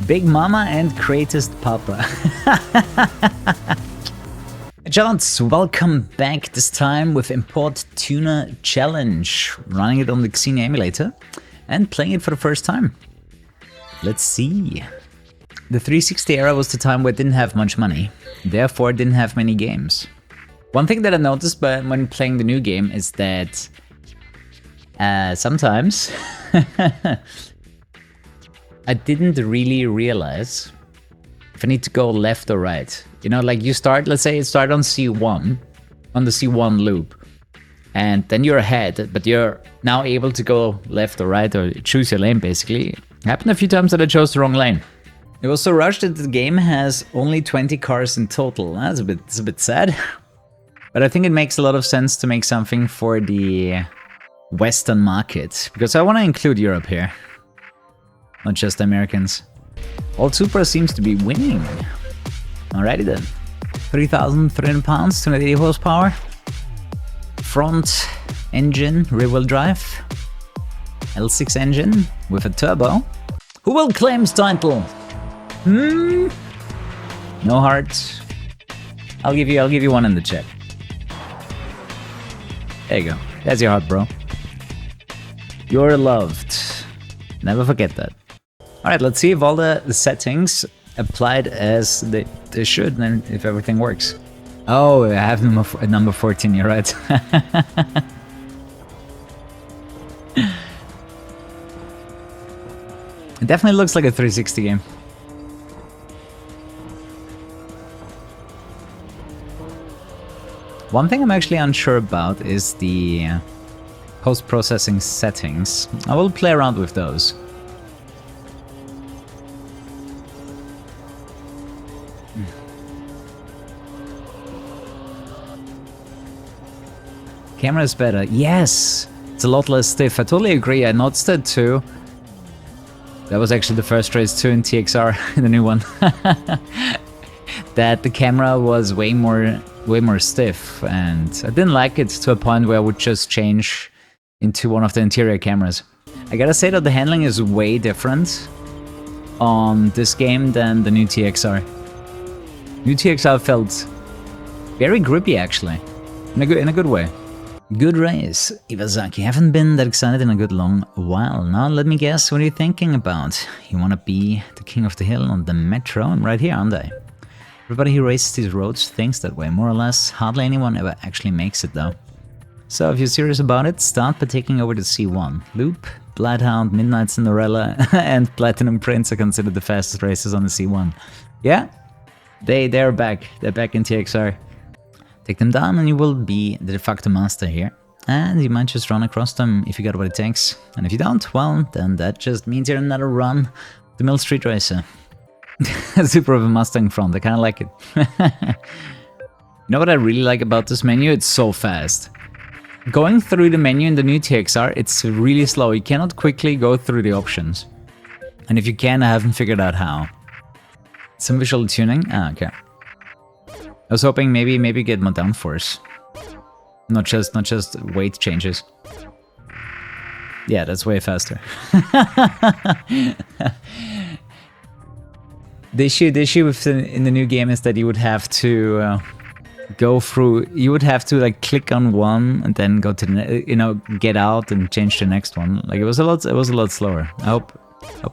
Big Mama and Greatest Papa. Gents, welcome back, this time with Import Tuner Challenge. Running it on the Xenia emulator and playing it for the first time. Let's see. The 360 era was the time where I didn't have much money, therefore I didn't have many games. One thing that I noticed when playing the new game is that sometimes I didn't really realize if I need to go left or right. You know, like you start, let's say you start on C1, on the C1 loop, and then you're ahead, but you're now able to go left or right or choose your lane basically. It happened a few times that I chose the wrong lane. It was so rushed that the game has only 20 cars in total. That's a bit sad. But I think it makes a lot of sense to make something for the Western market, because I want to include Europe here, not just Americans. All Supra seems to be winning. Alrighty then. 3,300 pounds, 280 horsepower. Front engine, rear-wheel drive. L6 engine with a turbo. Who will claim title? No heart. I'll give you one in the chat. There you go. That's your heart, bro. You're loved. Never forget that. Alright, let's see if all the settings applied as they should, and if everything works. Oh, I have number 14, you're right. It definitely looks like a 360 game. One thing I'm actually unsure about is the post-processing settings. I will play around with those. Camera is better. Yes! It's a lot less stiff. I totally agree. I noticed that too. That was actually the first race too in TXR, the new one. That the camera was way more stiff, and I didn't like it to a point where I would just change into one of the interior cameras. I gotta say that the handling is way different on this game than the new TXR. New TXR felt very grippy actually, in a good way. Good race, Iwasaki. Haven't been that excited in a good long while. Now let me guess, what are you thinking about? You wanna be the king of the hill on the metro? I'm right here, aren't I? Everybody who races these roads thinks that way, more or less. Hardly anyone ever actually makes it though. So if you're serious about it, start by taking over to C1. Loop, Bloodhound, Midnight Cinderella and Platinum Prince are considered the fastest races on the C1. Yeah, they're back. They're back in TXR. Take them down and you will be the de facto master here. And you might just run across them if you got what it takes. And if you don't, well, then that just means you're another run the Mill Street Racer. Super of a Mustang front, I kinda like it. You know what I really like about this menu? It's so fast. Going through the menu in the new TXR, it's really slow. You cannot quickly go through the options. And if you can, I haven't figured out how. Some visual tuning? Ah, okay. I was hoping maybe get more downforce. Not just weight changes. Yeah, that's way faster. The issue with in the new game is that you would have to go through. You would have to like click on one and then go to the get out and change the next one. Like it was a lot slower. I hope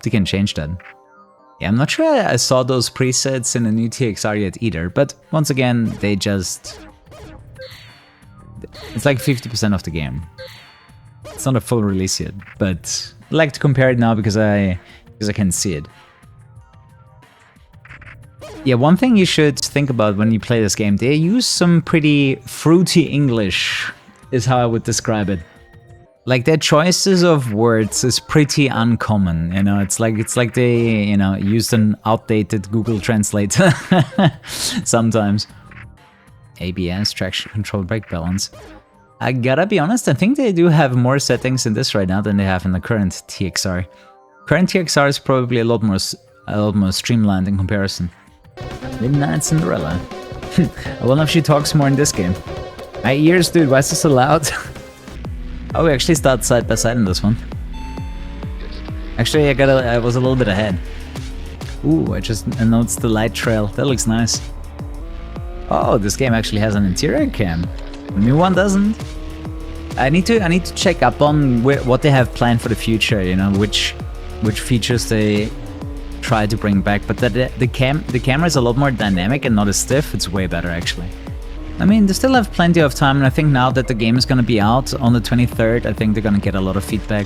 they can change that. Yeah, I'm not sure I saw those presets in the new TXR yet either. But once again, it's like 50% of the game. It's not a full release yet, but I like to compare it now because I can see it. Yeah, one thing you should think about when you play this game, they use some pretty fruity English, is how I would describe it. Like their choices of words is pretty uncommon, you know. It's like they, used an outdated Google Translate sometimes. ABS, traction control, brake balance. I gotta be honest, I think they do have more settings in this right now than they have in the current TXR. Current TXR is probably a lot more streamlined in comparison. Midnight Cinderella. I wonder if she talks more in this game. My ears, dude, why is this so loud? Oh, we actually start side by side in this one. Actually, I was a little bit ahead. Ooh, I just noticed the light trail. That looks nice. Oh, this game actually has an interior cam. The new one doesn't. I need to check up on what they have planned for the future. You know, which features they try to bring back. But the camera is a lot more dynamic and not as stiff. It's way better actually. I mean, they still have plenty of time, and I think now that the game is gonna be out on the 23rd, I think they're gonna get a lot of feedback.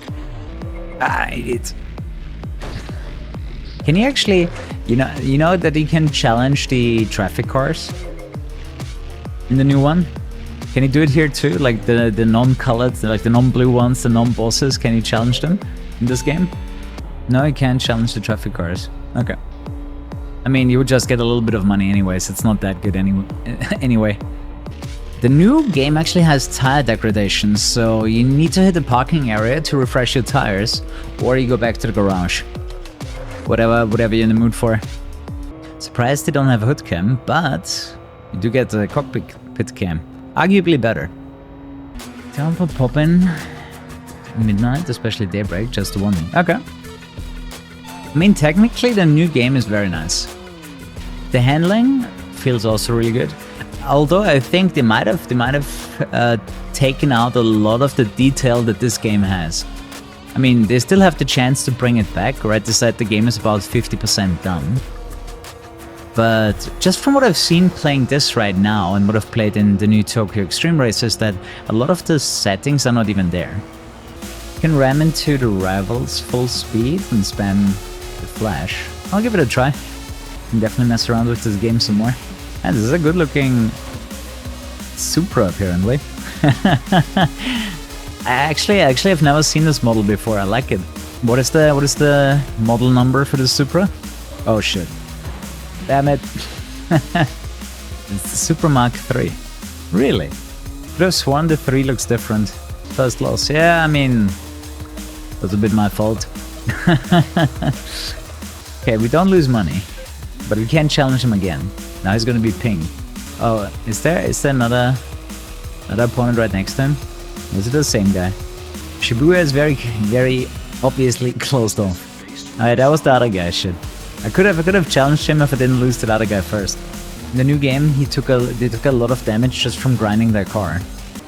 Can you actually, you know that you can challenge the traffic cars in the new one? Can you do it here too? Like the non-colored, like the non-blue ones, the non-bosses, can you challenge them in this game? No, you can't challenge the traffic cars. Okay. I mean, you would just get a little bit of money anyways, it's not that good anyway. The new game actually has tire degradation, so you need to hit the parking area to refresh your tires, or you go back to the garage. Whatever you're in the mood for. Surprised they don't have a hood cam, but you do get the cockpit cam. Arguably better. Time for poppin'. Midnight, especially daybreak, just one. Okay. I mean, technically the new game is very nice. The handling feels also really good. Although I think they might have taken out a lot of the detail that this game has. I mean, they still have the chance to bring it back, right? They said the game is about 50% done. But just from what I've seen playing this right now and what I've played in the new Tokyo Xtreme Racer is that a lot of the settings are not even there. You can ram into the rivals full speed and spam the flash. I'll give it a try. Can definitely mess around with this game some more. And this is a good looking Supra apparently. I actually have never seen this model before. I like it. What is the model number for the Supra? Oh shit. Damn it. It's the Supra Mark III. Really? Could have sworn the 3 looks different. First loss. Yeah, I mean, that's a bit my fault. Okay, we don't lose money, but we can challenge him again. Now he's gonna be ping. Oh, is there another opponent right next to him? Or is it the same guy? Shibuya is very obviously closed off. Alright, that was the other guy. Shit. I could have challenged him if I didn't lose to the other guy first. In the new game, they took a lot of damage just from grinding their car.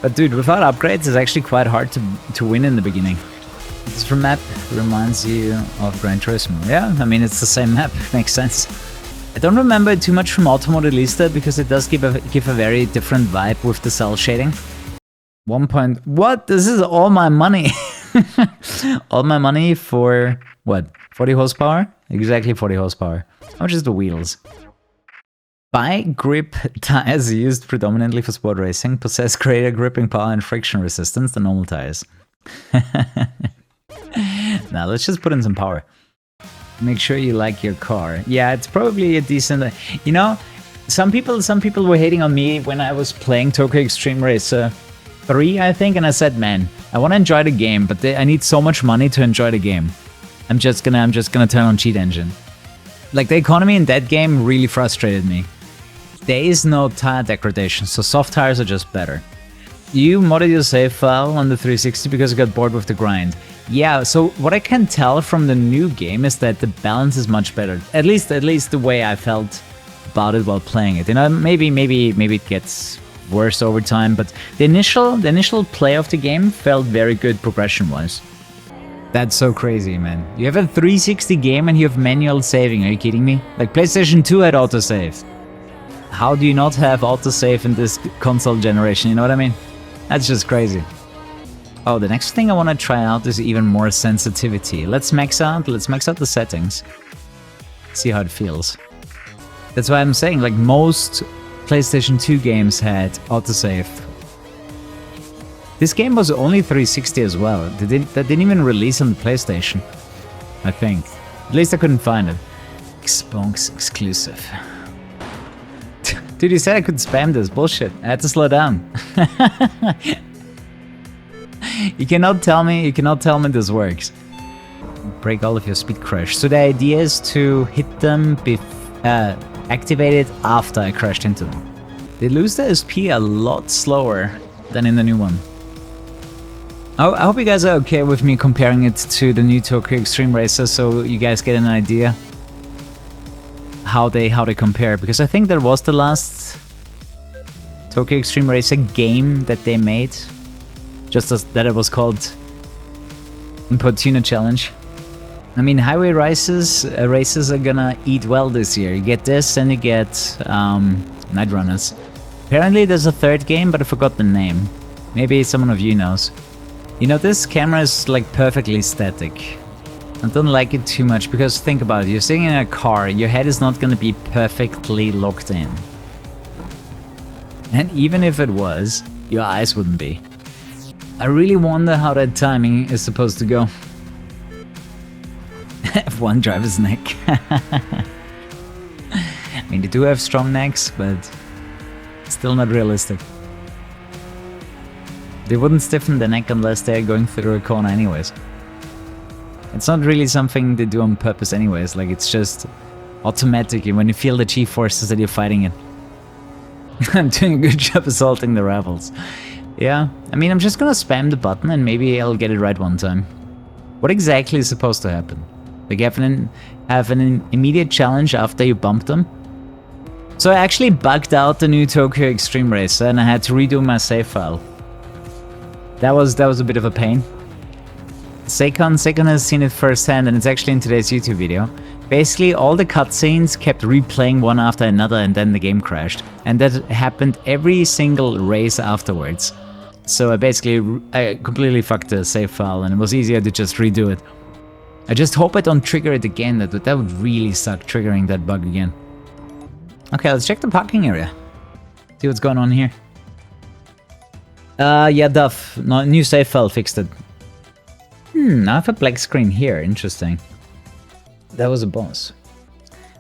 But dude, without upgrades, it's actually quite hard to win in the beginning. This map reminds you of Gran Turismo. Yeah, I mean it's the same map. Makes sense. I don't remember it too much from Automodelista because it does give a very different vibe with the cell shading. 1 point. What? This is all my money. All my money for what? 40 horsepower? Exactly 40 horsepower. How much is the wheels? Bike grip tires used predominantly for sport racing possess greater gripping power and friction resistance than normal tires. Now let's just put in some power. Make sure you like your car. Yeah, it's probably a decent. You know, some people were hating on me when I was playing Tokyo Xtreme Racer 3, I think, and I said, man, I want to enjoy the game, but I need so much money to enjoy the game. I'm just gonna turn on cheat engine. Like the economy in that game really frustrated me. There is no tire degradation, so soft tires are just better. You modded your save file on the 360 because you got bored with the grind. Yeah, so what I can tell from the new game is that the balance is much better. At least the way I felt about it while playing it. You know, maybe it gets worse over time, but the initial play of the game felt very good progression-wise. That's so crazy, man. You have a 360 game and you have manual saving. Are you kidding me? Like PlayStation 2 had autosave. How do you not have autosave in this console generation? You know what I mean? That's just crazy. Oh, the next thing I want to try out is even more sensitivity. Let's max out the settings. See how it feels. That's why I'm saying, like, most PlayStation 2 games had autosave. This game was only 360 as well. That didn't even release on the PlayStation, I think. At least I couldn't find it. Xbox exclusive. Dude, you said I could spam this. Bullshit. I had to slow down. You cannot tell me this works. Break all of your speed crash. So the idea is to hit them activated after I crashed into them. They lose the SP a lot slower than in the new one. I hope you guys are okay with me comparing it to the new Tokyo Xtreme Racer, so you guys get an idea. how they compare, because I think that was the last Tokyo Xtreme Racer game that they made, just as that it was called Importuna Challenge. I mean, highway races are gonna eat well this year. You get this, and you get Night Runners. Apparently there's a third game, but I forgot the name. Maybe someone of you knows. You know, this camera is like perfectly static. I don't like it too much, because think about it, you're sitting in a car, your head is not gonna be perfectly locked in. And even if it was, your eyes wouldn't be. I really wonder how that timing is supposed to go. F1 driver's neck. I mean, they do have strong necks, but still not realistic. They wouldn't stiffen the neck unless they're going through a corner anyways. It's not really something they do on purpose anyways, like it's just automatic when you feel the G-forces that you're fighting it. I'm doing a good job assaulting the rivals. Yeah, I mean, I'm just gonna spam the button and maybe I'll get it right one time. What exactly is supposed to happen? Like have an immediate challenge after you bump them? So I actually bugged out the new Tokyo Xtreme Racer and I had to redo my save file. That was a bit of a pain. Seikon has seen it firsthand, and it's actually in today's YouTube video. Basically, all the cutscenes kept replaying one after another, and then the game crashed. And that happened every single race afterwards. So I completely fucked the save file, and it was easier to just redo it. I just hope I don't trigger it again. That would really suck, triggering that bug again. Okay, let's check the parking area. See what's going on here. Yeah, Duff. No, new save file fixed it. I have a black screen here. Interesting. That was a bonus.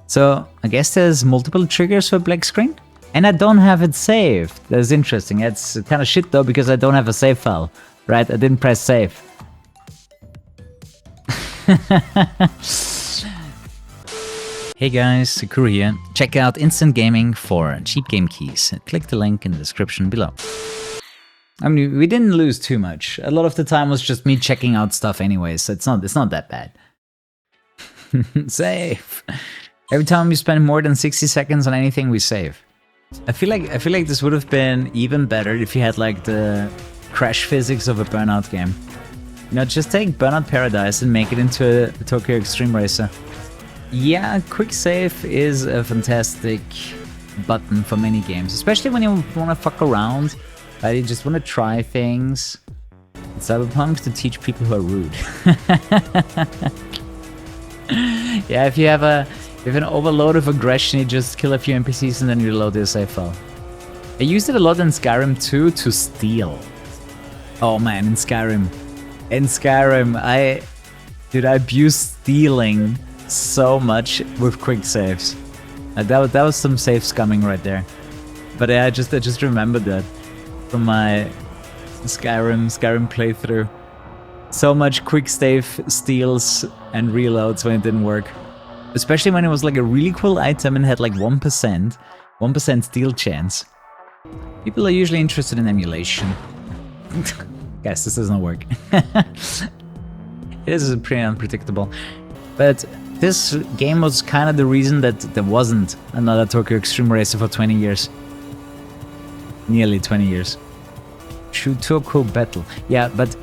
So, I guess there's multiple triggers for black screen? And I don't have it saved. That's interesting. That's kind of shit though, because I don't have a save file. Right? I didn't press save. Hey guys, Kuru here. Check out Instant Gaming for cheap game keys. Click the link in the description below. I mean, we didn't lose too much. A lot of the time was just me checking out stuff anyways, so it's not that bad. Save. Every time we spend more than 60 seconds on anything, we save. I feel like this would have been even better if you had like the crash physics of a Burnout game. You know, just take Burnout Paradise and make it into a Tokyo Xtreme Racer. Yeah, quick save is a fantastic button for many games, especially when you want to fuck around. You just want to try things. Cyberpunk to teach people who are rude. Yeah, if you have an overload of aggression, you just kill a few NPCs and then you reload your save file. I used it a lot in Skyrim too to steal. Oh man, in Skyrim, I abused stealing so much with quick saves. That was some safe scumming right there. But yeah, I just remembered that from my Skyrim playthrough. So much quick save steals and reloads when it didn't work. Especially when it was like a really cool item and had like 1% steal chance. People are usually interested in emulation. Guys, this doesn't work. It is pretty unpredictable. But this game was kind of the reason that there wasn't another Tokyo Xtreme Racer for 20 years. Nearly 20 years. Shutoko battle. Yeah, but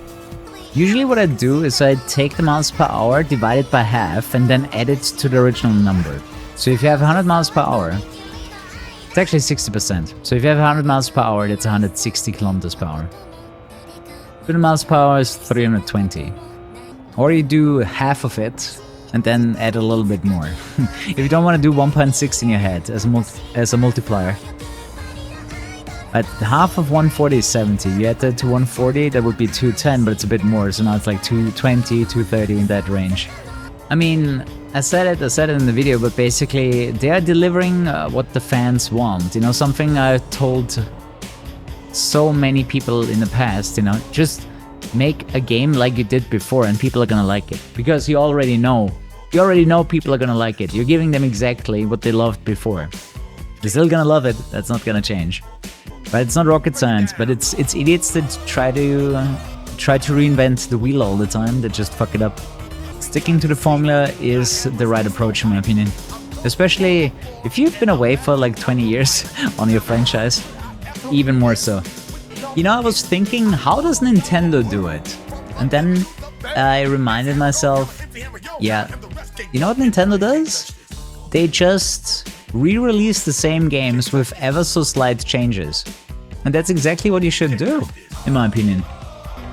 usually what I do is I take the miles per hour, divide it by half, and then add it to the original number. So if you have 100 miles per hour, it's actually 60%. So if you have 100 miles per hour, that's 160 kilometers per hour. 200 miles per hour is 320. Or you do half of it, and then add a little bit more. If you don't want to do 1.6 in your head as a multiplier. At half of 140 is 70. You add that to 140, that would be 210, but it's a bit more, so now it's like 220, 230 in that range. I mean, I said it in the video, but basically they are delivering what the fans want. You know, something I've told so many people in the past, you know, just make a game like you did before and people are gonna like it. Because you already know people are gonna like it. You're giving them exactly what they loved before. They're still gonna love it, that's not gonna change. But it's not rocket science, but it's idiots that try to reinvent the wheel all the time, that just fuck it up. Sticking to the formula is the right approach in my opinion. Especially if you've been away for like 20 years on your franchise, even more so. You know, I was thinking, how does Nintendo do it? And then I reminded myself, yeah, you know what Nintendo does? They just re-release the same games with ever so slight changes. And that's exactly what you should do, in my opinion.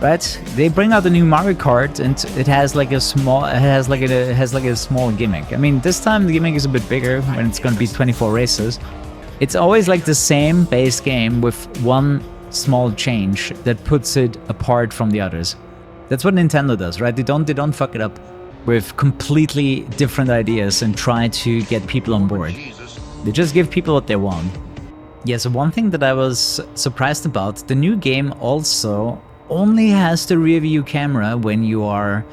Right? They bring out a new Mario Kart and it has like a small gimmick. I mean, this time the gimmick is a bit bigger when it's going to be 24 races. It's always like the same base game with one small change that puts it apart from the others. That's what Nintendo does, right? They don't fuck it up with completely different ideas and try to get people on board. They just give people what they want. Yes, one thing that I was surprised about, the new game also only has the rear view camera when you are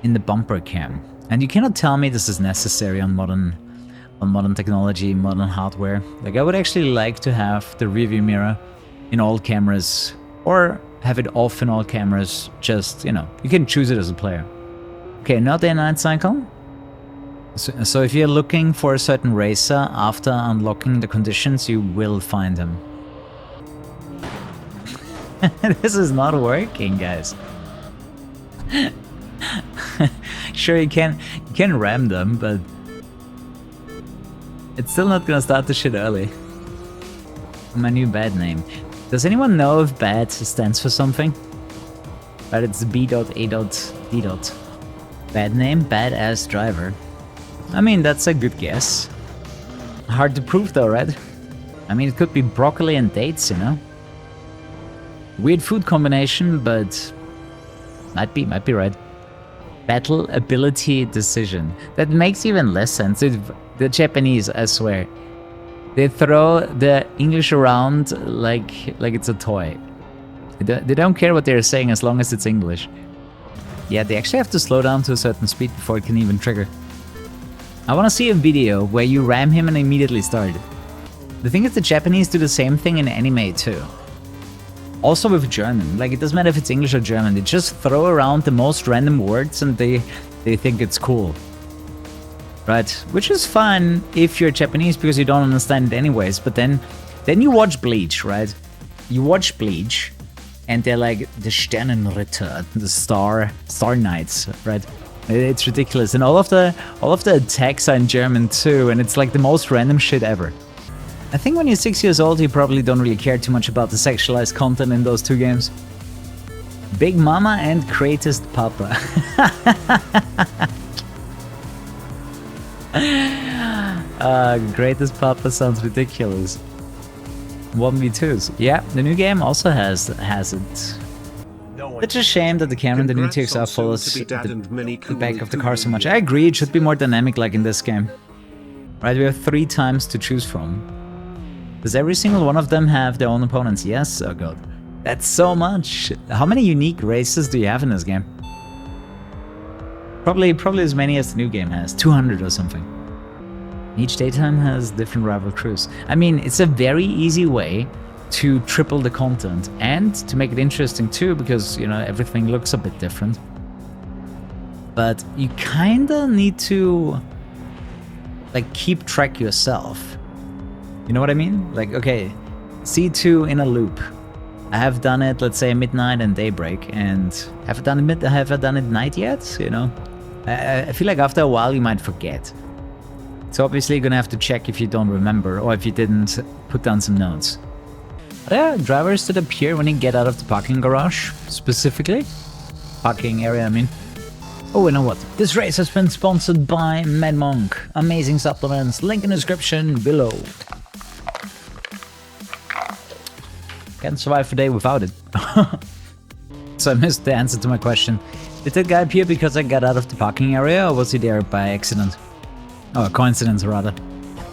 in the bumper cam. And you cannot tell me this is necessary on modern technology, modern hardware. Like, I would actually like to have the rear view mirror in all cameras, or have it off in all cameras, just, you know, you can choose it as a player. Okay, not day and night cycle. So if you're looking for a certain racer, after unlocking the conditions, you will find him. This is not working, guys. Sure, you can ram them, but it's still not gonna start the shit early. My new bad name. Does anyone know if bad stands for something? But it's B.A.D. Bad name, badass driver. I mean, that's a good guess. Hard to prove though, right? I mean, it could be broccoli and dates, you know? Weird food combination, but might be right. Battle ability decision. That makes even less sense. The Japanese, I swear. They throw the English around like it's a toy. They don't care what they're saying as long as it's English. Yeah, they actually have to slow down to a certain speed before it can even trigger. I want to see a video where you ram him and immediately start. The thing is, the Japanese do the same thing in anime too. Also with German, like, it doesn't matter if it's English or German, they just throw around the most random words and they think it's cool. Right? Which is fine if you're Japanese because you don't understand it anyways, but then you watch Bleach, right? You watch Bleach and they're like, the Sternenritter, the Star Knights, right? It's ridiculous. And all of the attacks are in German too, and it's like the most random shit ever. I think when you're 6 years old, you probably don't really care too much about the sexualized content in those two games. Big Mama and Greatest Papa. Greatest Papa sounds ridiculous. 1v2s. Yeah, the new game also has it. It's a shame that the camera in the new TXR follows the back of the car so much. I agree, it should be more dynamic like in this game. Right, we have 3 times to choose from. Does every single one of them have their own opponents? Yes? Oh god. That's so much! How many unique races do you have in this game? Probably as many as the new game has. 200 or something. Each daytime has different rival crews. I mean, it's a very easy way to triple the content and to make it interesting too, because, you know, everything looks a bit different. But you kinda need to, like, keep track yourself. You know what I mean? Like, okay, C2 in a loop. I have done it, let's say, midnight and daybreak, and have I done it night yet? You know, I feel like after a while you might forget. So obviously you're gonna have to check if you don't remember or if you didn't put down some notes. Are there drivers that appear when you get out of the parking garage, specifically? Parking area, I mean. Oh, you know what? This race has been sponsored by Mad Monk. Amazing supplements, link in the description below. Can't survive a day without it. So I missed the answer to my question. Did that guy appear because I got out of the parking area, or was he there by accident? Oh, coincidence rather.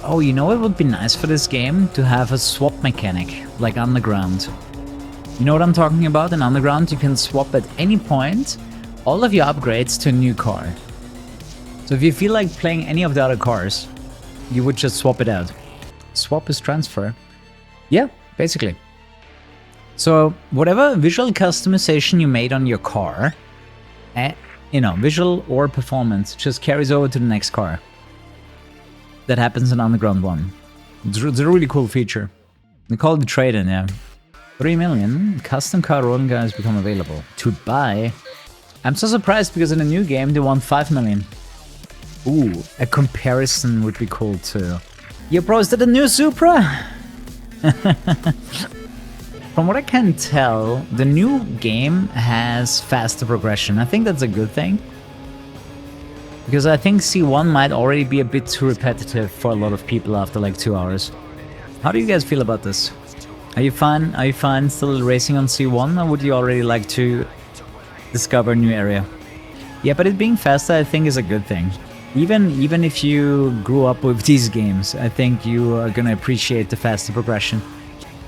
Oh, you know it would be nice for this game to have a swap mechanic, like Underground. You know what I'm talking about? In Underground you can swap at any point all of your upgrades to a new car. So if you feel like playing any of the other cars, you would just swap it out. Swap is transfer. Yeah, basically. So whatever visual customization you made on your car, you know, visual or performance, just carries over to the next car. that happens in Underground 1. It's a really cool feature. They call it the trade-in, yeah. 3 million custom car rolling guys become available. To buy. I'm so surprised because in a new game they want 5 million. Ooh, a comparison would be cool too. Yo bro, is that a new Supra? From what I can tell, the new game has faster progression. I think that's a good thing. Because I think C1 might already be a bit too repetitive for a lot of people after like 2 hours. How do you guys feel about this? Are you fine? Are you fine still racing on C1, or would you already like to discover a new area? Yeah, but it being faster I think is a good thing. Even if you grew up with these games, I think you are gonna appreciate the faster progression.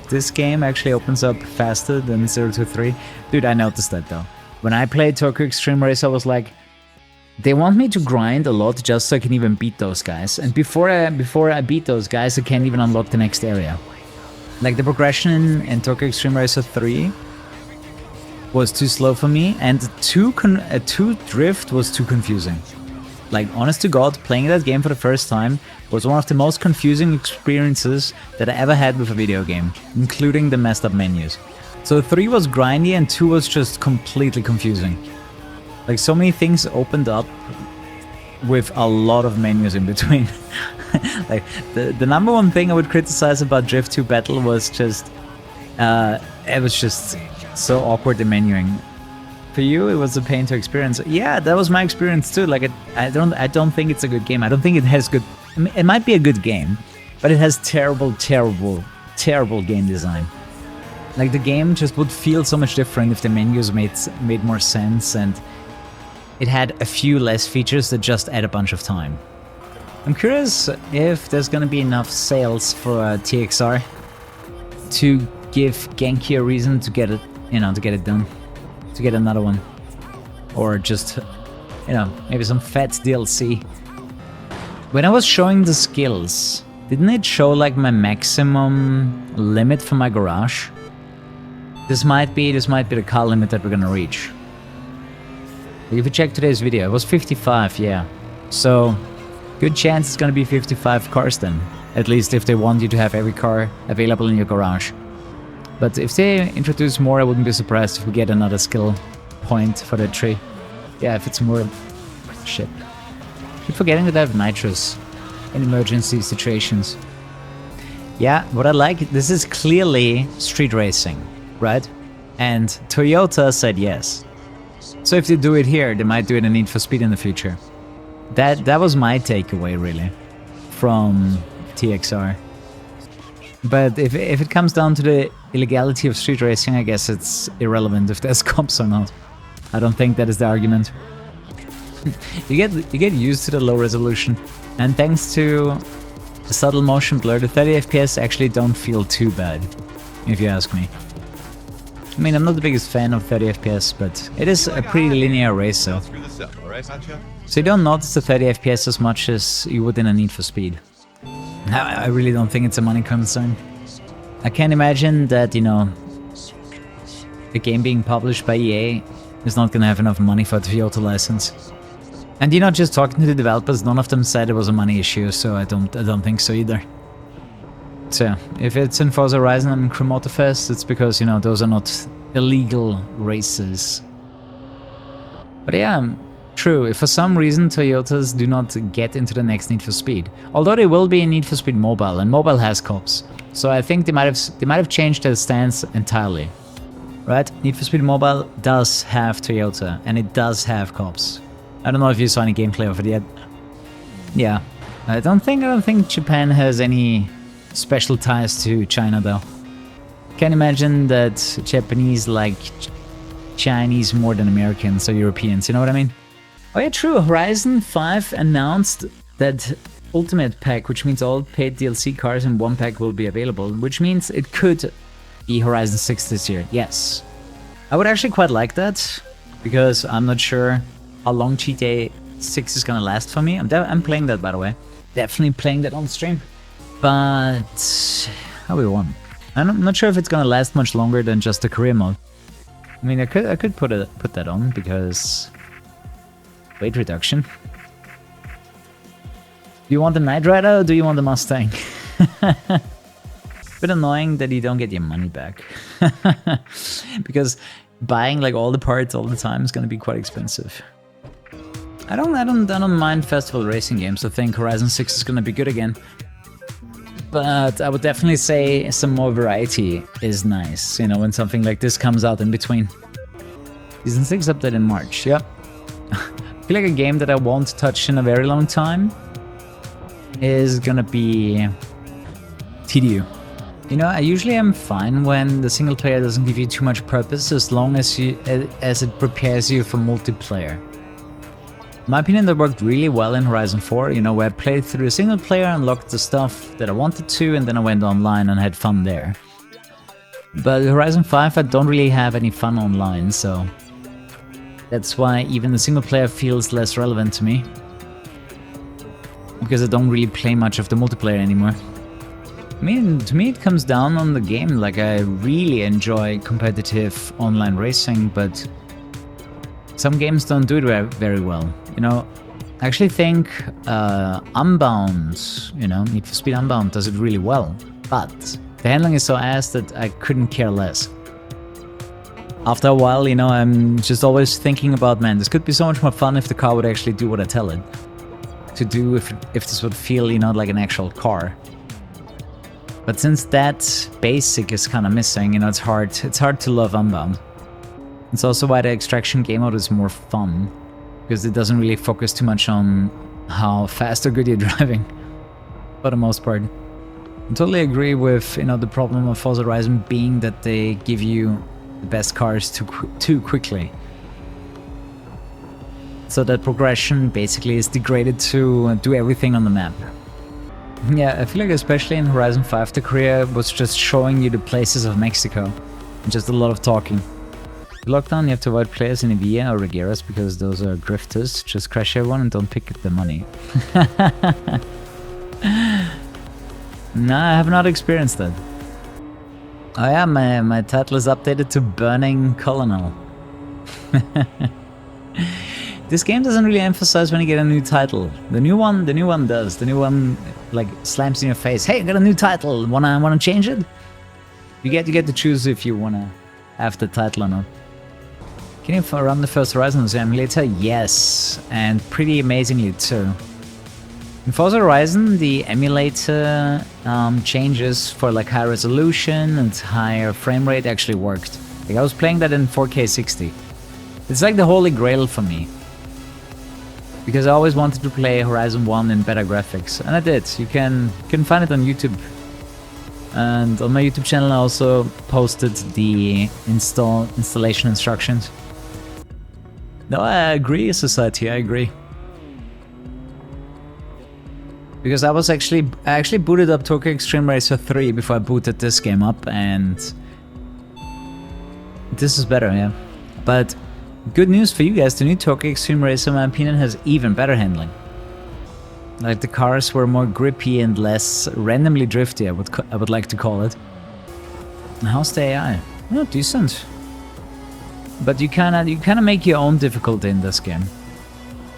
This game actually opens up faster than 0 to 3. Dude, I noticed that though. When I played Tokyo Xtreme Racer, I was like, they want me to grind a lot just so I can even beat those guys. And before I beat those guys, I can't even unlock the next area. Like the progression in Tokyo Xtreme Racer 3 was too slow for me, and 2 drift was too confusing. Like, honest to God, playing that game for the first time was one of the most confusing experiences that I ever had with a video game, including the messed up menus. So 3 was grindy and 2 was just completely confusing. Like, so many things opened up with a lot of menus in between. Like, the number one thing I would criticize about Drift 2 Battle was just, it was just so awkward, the menuing. For you, it was a pain to experience. Yeah, that was my experience too. Like, I don't think it's a good game. I don't think it has good. I mean, it might be a good game, but it has terrible game design. Like, the game just would feel so much different if the menus made more sense, and it had a few less features that just add a bunch of time. I'm curious if there's gonna be enough sales for TXR to give Genki a reason to get it, to get it done. To get another one, or just, maybe some fat DLC. When I was showing the skills, didn't it show like my maximum limit for my garage? This might be the car limit that we're gonna reach. If you check today's video, it was 55, yeah. So, good chance it's gonna be 55 cars then. At least if they want you to have every car available in your garage. But if they introduce more, I wouldn't be surprised if we get another skill point for the tree. Yeah, if it's more... Shit. Keep forgetting that I have nitrous in emergency situations. Yeah, what I like, this is clearly street racing, right? And Toyota said yes. So if they do it here, they might do it in Need for Speed in the future. That was my takeaway, really, from TXR. But if it comes down to the illegality of street racing, I guess it's irrelevant if there's cops or not. I don't think that is the argument. You get used to the low resolution, and thanks to the subtle motion blur, the 30 FPS actually don't feel too bad, if you ask me. I mean, I'm not the biggest fan of 30 FPS, but it is a pretty linear race, so you don't notice the 30 FPS as much as you would in a Need for Speed. I really don't think it's a money concern. I can't imagine that, a game being published by EA is not gonna have enough money for a Toyota license. And just talking to the developers, none of them said it was a money issue, so I don't think so either. So, if it's in Forza Horizon and Crew Motorfest, it's because, those are not illegal races. But yeah, true, if for some reason Toyotas do not get into the next Need for Speed, although they will be in Need for Speed Mobile, and Mobile has cops, so I think they might have changed their stance entirely, right? Need for Speed Mobile does have Toyota, and it does have cops. I don't know if you saw any gameplay of it yet. Yeah, I don't think Japan has any special ties to China though. Can't imagine that Japanese like Chinese more than Americans or Europeans, you know what I mean? Oh yeah, true. Horizon 5 announced that Ultimate Pack, which means all paid DLC cars in one pack will be available, which means it could be Horizon 6 this year. Yes. I would actually quite like that, because I'm not sure how long GTA 6 is gonna last for me. I'm playing that, by the way. Definitely playing that on stream. But... how we won. I'm not sure if it's gonna last much longer than just the career mode. I mean, I could put that on, because... weight reduction. Do you want the Knight Rider or do you want the Mustang? Bit annoying that you don't get your money back. Because buying like all the parts all the time is gonna be quite expensive. I don't mind festival racing games. I think Horizon 6 is gonna be good again. But I would definitely say some more variety is nice, you know, when something like this comes out in between. Season 6 update in March, yep. I feel like a game that I won't touch in a very long time is gonna be TDU. You know, I usually am fine when the single player doesn't give you too much purpose as long as it prepares you for multiplayer. In my opinion, that worked really well in Horizon 4, you know, where I played through a single player, unlocked the stuff that I wanted to, and then I went online and had fun there. But Horizon 5, I don't really have any fun online, so that's why even the single player feels less relevant to me. Because I don't really play much of the multiplayer anymore. I mean, to me it comes down on the game, like I really enjoy competitive online racing, but some games don't do it very well. You know, I actually think Unbound, you know, Need for Speed Unbound does it really well, but the handling is so ass that I couldn't care less. After a while, you know, I'm just always thinking about, man, this could be so much more fun if the car would actually do what I tell it to do, if this would feel, you know, like an actual car. But since that basic is kind of missing, you know, it's hard to love Unbound. It's also why the extraction game mode is more fun, because it doesn't really focus too much on how fast or good you're driving, for the most part. I totally agree with, you know, the problem of Forza Horizon being that they give you the best cars too quickly. So that progression basically is degraded to do everything on the map. Yeah, I feel like especially in Horizon 5 the career was just showing you the places of Mexico, and just a lot of talking. In lockdown you have to avoid players in Evia or Regueras because those are grifters. Just crash everyone and don't pick up the money. Nah, I have not experienced that. Oh yeah, my title is updated to Burning Colonel. This game doesn't really emphasize when you get a new title. The new one does. The new one like slams in your face. Hey, I got a new title. Wanna change it? You get to choose if you wanna have the title or not. Can you run the first Horizon on the emulator? Yes, and pretty amazingly too. In Forza Horizon, the emulator changes for like high resolution and higher frame rate actually worked. Like I was playing that in 4K 60. It's like the holy grail for me. Because I always wanted to play Horizon 1 in better graphics, and I did. You can find it on YouTube. And on my YouTube channel I also posted the installation instructions. No, I agree, Society, I agree. Because I actually booted up Tokyo Xtreme Racer 3 before I booted this game up, and this is better, yeah. But good news for you guys, the new Tokyo Xtreme Racer, in my opinion, has even better handling. Like the cars were more grippy and less randomly drifty, I would like to call it. And how's the AI? Oh, decent. But you kinda make your own difficulty in this game.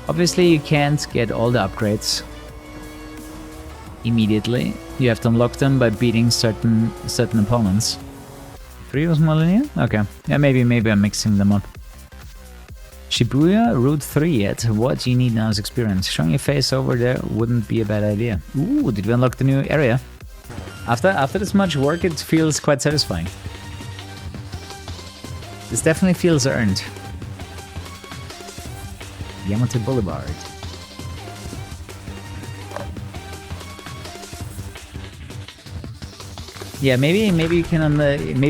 Obviously you can't get all the upgrades immediately. You have to unlock them by beating certain opponents. 3 was more linear? Okay. Yeah, maybe I'm mixing them up. Shibuya Route 3 yet? What you need now is experience. Showing your face over there wouldn't be a bad idea. Ooh, did we unlock the new area? After this much work, it feels quite satisfying. This definitely feels earned. Yamate Boulevard. Yeah, maybe you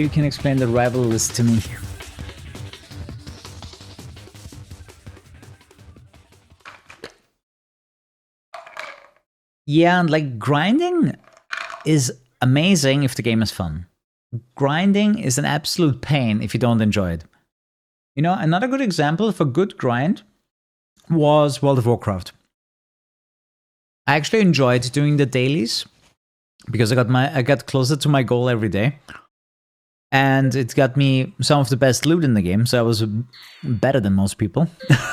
can explain the rival list to me. Yeah, and like grinding is amazing if the game is fun. Grinding is an absolute pain if you don't enjoy it. You know, another good example of a good grind was World of Warcraft. I actually enjoyed doing the dailies because I got closer to my goal every day. And it got me some of the best loot in the game, so I was better than most people.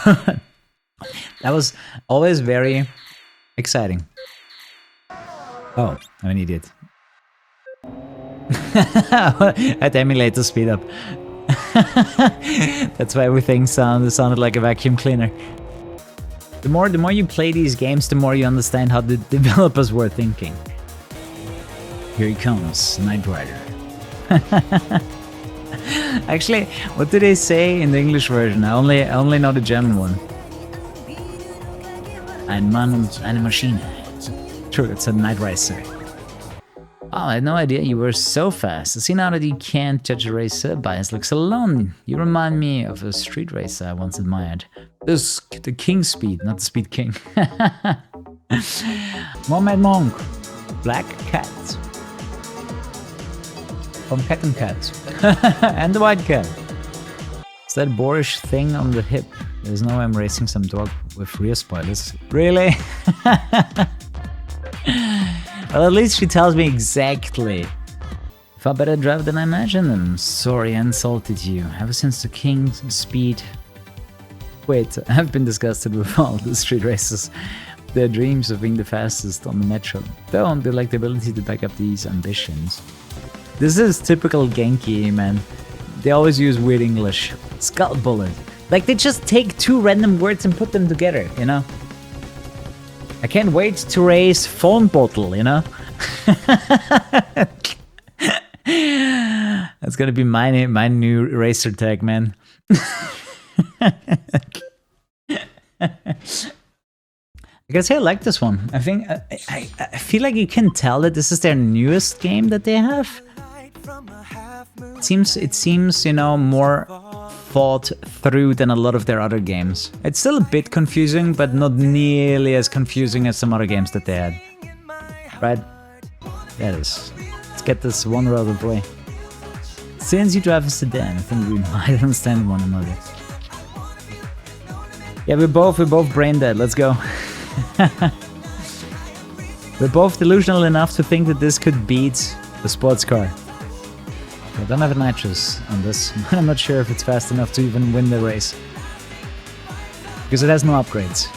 That was always very exciting. Oh, I'm an idiot. At emulator speed up. That's why everything sounded like a vacuum cleaner. The more you play these games, the more you understand how the developers were thinking. Here he comes, Knight Rider. Actually, what do they say in the English version? I only know the German one. Ein Mann und eine Maschine. True, it's a Knight Racer. Oh, I had no idea you were so fast. I see now that you can't judge a racer by his looks alone. You remind me of a street racer I once admired. The King Speed, not the Speed King. Mohamed Monk. Black Cat. From Cat and Cat. And the White Cat. It's that boorish thing on the hip. There's no way I'm racing some dog with rear spoilers. Really? Well, at least she tells me exactly. Far better driver than I imagined. I'm sorry I insulted you. Ever since the King's Speed... Wait, I've been disgusted with all the street races. Their dreams of being the fastest on the metro. Don't they lack the ability to back up these ambitions? This is typical Genki, man. They always use weird English. Skull bullet. Like, they just take two random words and put them together, you know? I can't wait to race phone bottle, you know? That's gonna be my new racer tag, man. I gotta say I like this one. I think I feel like you can tell that this is their newest game that they have. It seems, you know, more thought through than a lot of their other games. It's still a bit confusing, but not nearly as confusing as some other games that they had. Right? There it is. Let's get this one out of the way. Since you drive a sedan, I think we might understand one another. Yeah, we're both brain dead. Let's go. We're both delusional enough to think that this could beat the sports car. I don't have a nitrous on this. I'm not sure if it's fast enough to even win the race. Because it has no upgrades.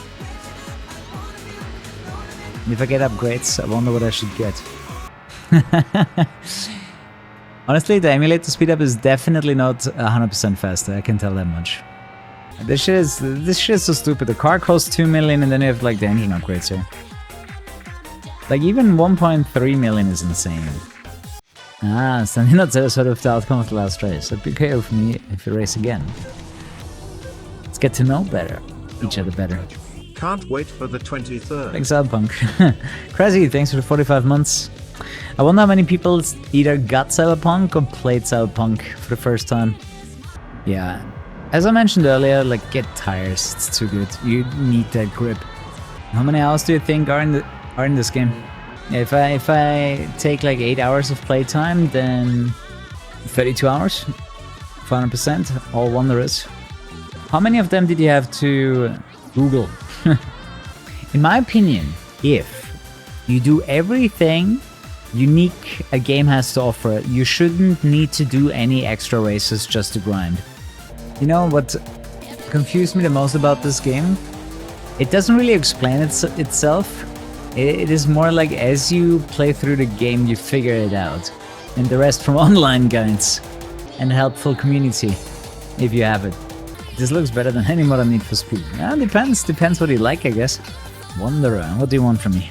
And if I get upgrades, I wonder what I should get. Honestly, the emulator speed up is definitely not 100% faster, I can tell that much. This shit is so stupid. The car costs 2 million and then you have like the engine upgrades here. Like even 1.3 million is insane. Ah, standing not satisfied with the outcome of the last race. It'd be okay with me if we race again. Let's get to know each other better. Can't wait for the 23rd. Thanks, Cyberpunk. Crazy, thanks for the 45 months. I wonder how many people either got Cyberpunk or played Cyberpunk for the first time. Yeah, as I mentioned earlier, like get tires, it's too good. You need that grip. How many hours do you think are in this game? If I take like 8 hours of playtime, then 32 hours, 500%, all wondrous. How many of them did you have to Google? In my opinion, if you do everything unique a game has to offer, you shouldn't need to do any extra races just to grind. You know what confused me the most about this game? It doesn't really explain itself. It is more like as you play through the game, you figure it out. And the rest from online guides and helpful community, if you have it. This looks better than any modern Need for Speed. Yeah, depends what you like, I guess. Wanderer, what do you want from me?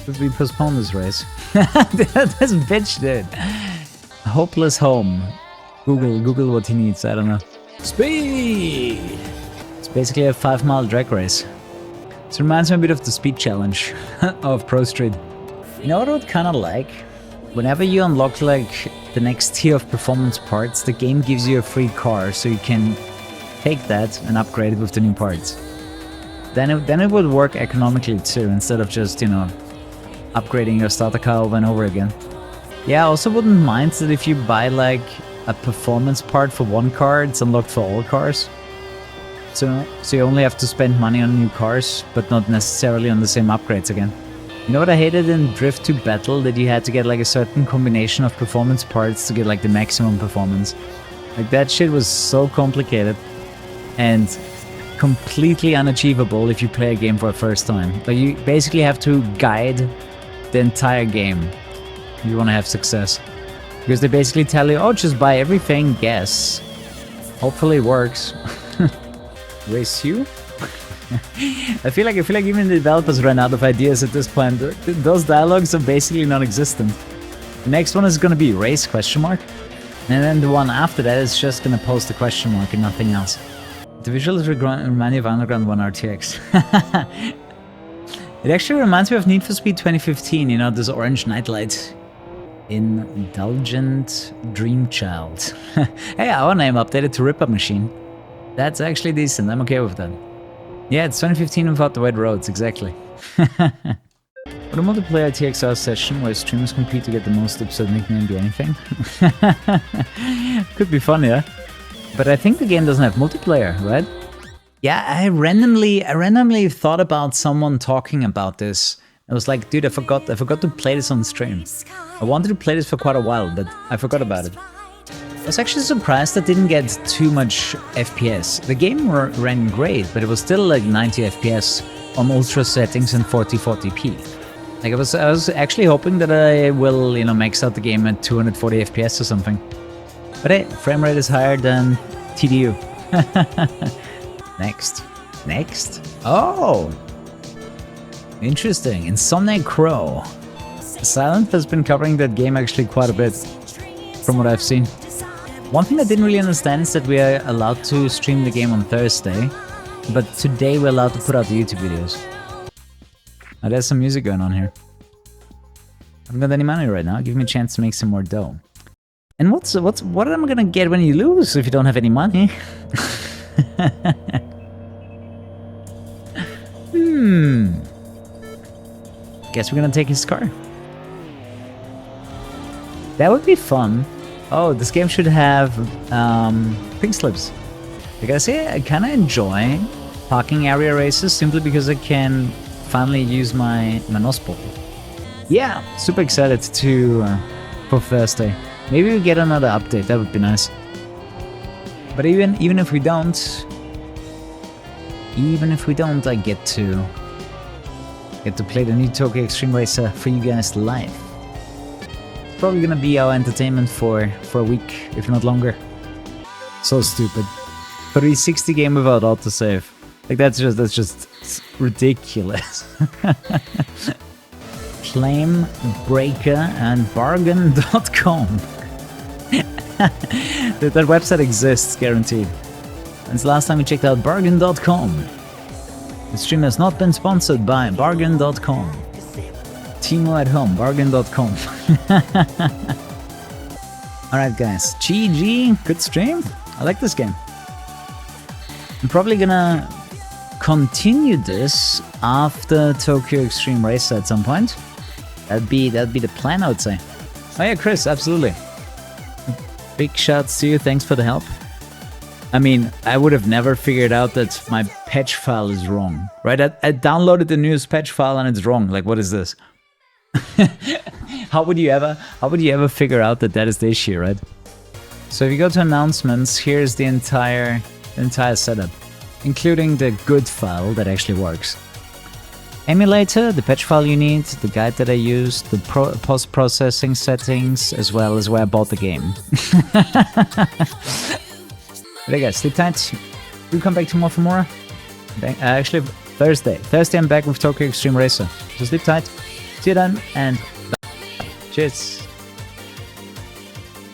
Should we postpone this race? This bitch did. Hopeless home. Google what he needs, I don't know. Speed! It's basically a 5-mile drag race. This reminds me a bit of the speed challenge of Pro Street. You know what I would kinda like? Whenever you unlock like the next tier of performance parts, the game gives you a free car, so you can take that and upgrade it with the new parts. Then it would work economically too, instead of just, you know, upgrading your starter car over and over again. Yeah, I also wouldn't mind that if you buy like a performance part for one car, it's unlocked for all cars. So you only have to spend money on new cars, but not necessarily on the same upgrades again. You know what I hated in Drift to Battle? That you had to get like a certain combination of performance parts to get like the maximum performance. Like that shit was so complicated and completely unachievable if you play a game for the first time. Like you basically have to guide the entire game if you want to have success. Because they basically tell you, oh, just buy everything, guess. Hopefully it works. Race you? I feel like even the developers ran out of ideas at this point. Those dialogues are basically non-existent. The next one is gonna be race question mark. And then the one after that is just gonna post a question mark and nothing else. The visuals remind me of Underground 1 RTX. It actually reminds me of Need for Speed 2015, you know, this orange nightlight. Indulgent Dreamchild. Hey, our name updated to Ripper Machine. That's actually decent, I'm okay with that. Yeah, it's 2015 without the wet roads, exactly. For the multiplayer TXR session where streamers compete to get the most absurd nickname be anything. Could be fun, yeah. But I think the game doesn't have multiplayer, right? Yeah, I randomly thought about someone talking about this. I was like, dude, I forgot to play this on stream. I wanted to play this for quite a while, but I forgot about it. I was actually surprised I didn't get too much FPS. The game ran great, but it was still like 90 FPS on ultra settings and 4040p. Like I was actually hoping that I will, you know, max out the game at 240 FPS or something. But hey, frame rate is higher than TDU. Next. Oh! Interesting. Insomniac Crow. Silent has been covering that game actually quite a bit, from what I've seen. One thing I didn't really understand is that we are allowed to stream the game on Thursday, but today we're allowed to put out the YouTube videos. Now there's some music going on here. I haven't got any money right now. Give me a chance to make some more dough. And what am I gonna get when you lose if you don't have any money? Guess we're gonna take his car. That would be fun. Oh, this game should have pink slips. I gotta say, I kinda enjoy parking area races simply because I can finally use my noseball. Yeah, super excited for Thursday. Maybe we get another update, that would be nice. But even if we don't, I get to play the new Tokyo Xtreme Racer for you guys live. It's probably gonna be our entertainment for a week, if not longer. So stupid. 360 game without autosave. Like that's just ridiculous. Claim Breaker and Bargain.com. that website exists, guaranteed. Since last time we checked out Bargain.com. The stream has not been sponsored by Bargain.com. Timo at home, Bargain.com. Alright guys, GG, good stream. I like this game. I'm probably gonna continue this after Tokyo Xtreme Racer at some point. That'd be the plan, I would say. Oh yeah, Chris, absolutely. Big shouts to you, thanks for the help. I mean, I would have never figured out that my patch file is wrong, right? I downloaded the newest patch file and it's wrong. Like, what is this? How would you ever figure out that is the issue, right? So if you go to announcements, here's the entire setup, including the good file that actually works. Emulator, the patch file you need, the guide that I used, the post-processing settings, as well as where I bought the game. But guys, sleep tight. We'll come back tomorrow for more. Actually, Thursday. I'm back with Tokyo Xtreme Racer. So sleep tight. See you then, and bye. Cheers.